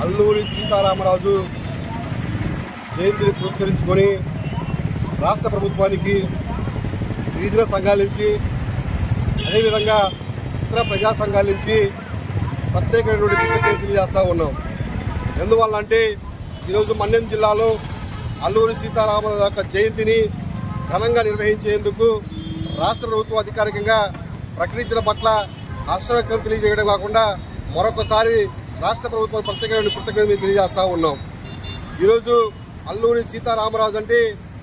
అల్లూరి సీతారామరాజు జయంతిని పురస్కరించుకొని రాష్ట్ర ప్రభుత్వానికి గిరిజన సంఘాల నుంచి అదేవిధంగా ఇతర ప్రజా సంఘాల నుంచి ప్రత్యేకమైనటువంటి కృతజ్ఞతలు తెలియజేస్తూ ఉన్నాం. ఎందువల్ల అంటే ఈరోజు మన్యం జిల్లాలో అల్లూరి సీతారామరాజు యొక్క జయంతిని ఘనంగా నిర్వహించేందుకు రాష్ట్ర ప్రభుత్వం అధికారికంగా ప్రకటించిన పట్ల హర్ష వ్యక్తం తెలియజేయడం కాకుండా మరొకసారి రాష్ట్ర ప్రభుత్వం ప్రత్యేకమైన కృతజ్ఞతలు తెలియజేస్తూ ఉన్నాం. ఈరోజు అల్లూరి సీతారామరాజు అంటే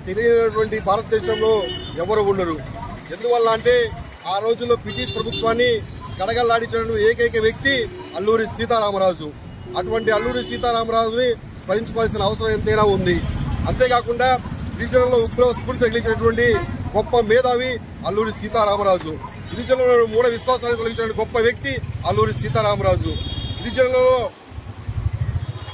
తెలియనటువంటి భారతదేశంలో ఎవరు ఉండరు. ఎందువల్ల అంటే ఆ రోజుల్లో బ్రిటిష్ ప్రభుత్వాన్ని గడగల్లాడించిన ఏకైక వ్యక్తి అల్లూరి సీతారామరాజు. అటువంటి అల్లూరి సీతారామరాజుని స్మరించుకోవాల్సిన అవసరం ఎంతైనా ఉంది. అంతేకాకుండా గిరిజనుల్లో ఉగ్ర స్ఫూర్తి తగిలించినటువంటి గొప్ప మేధావి అల్లూరి సీతారామరాజు. గిరిజనులలో మూఢ విశ్వాసాన్ని తొలగించిన గొప్ప వ్యక్తి అల్లూరి సీతారామరాజు. గిరిజనులలో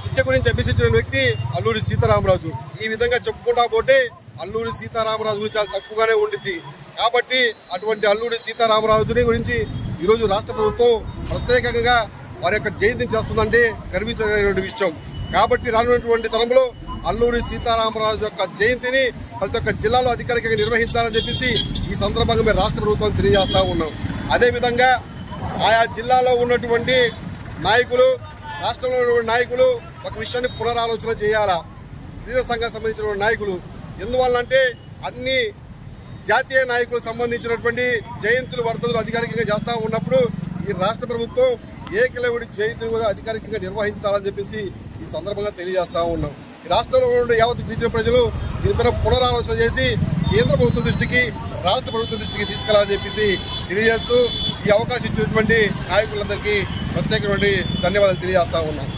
విద్య గురించి అభ్యసించిన వ్యక్తి అల్లూరి సీతారామరాజు. ఈ విధంగా చెప్పుకుంటా పోతే అల్లూరి సీతారామరాజు గురించి చాలా తక్కువగానే ఉండిద్ది. కాబట్టి అటువంటి అల్లూరి సీతారామరాజుని గురించి ఈరోజు రాష్ట్ర ప్రభుత్వం ప్రత్యేకంగా వారి యొక్క జయంతిని చేస్తుందంటే గర్వించదగినటువంటి విషయం. కాబట్టి రానున్నటువంటి తరంలో అల్లూరి సీతారామరాజు యొక్క జయంతిని ప్రతి ఒక్క జిల్లాలో అధికారికంగా నిర్వహించాలని చెప్పేసి ఈ సందర్భంగా మేము రాష్ట్ర ప్రభుత్వం తెలియజేస్తా ఉన్నాం. అదేవిధంగా ఆయా జిల్లాలో ఉన్నటువంటి నాయకులు, రాష్ట్రంలో ఉన్నటువంటి నాయకులు ఒక విషయాన్ని పునరాలోచన చేయాలా. గిరిజన సంఘానికి సంబంధించిన నాయకులు ఎందువల్లంటే అన్ని జాతీయ నాయకులకు సంబంధించినటువంటి జయంతులు వర్ధతులు అధికారికంగా చేస్తా ఉన్నప్పుడు ఈ రాష్ట్ర ప్రభుత్వం ఏకలవుడి జయంతిని కూడా అధికారికంగా నిర్వహించాలని చెప్పేసి ఈ సందర్భంగా తెలియజేస్తా ఉన్నాం. ఈ రాష్ట్రంలో ఉన్న యావత్ గిరిజన ప్రజలు దీనిపైన పునరాలోచన చేసి కేంద్ర ప్రభుత్వం దృష్టికి, రాష్ట్ర ప్రభుత్వం దృష్టికి తీసుకెళ్లాలని చెప్పేసి తెలియజేస్తూ ఈ అవకాశం ఇచ్చినటువంటి నాయకులందరికీ ప్రత్యేకమైన ధన్యవాదాలు తెలియజేస్తా ఉన్నాం.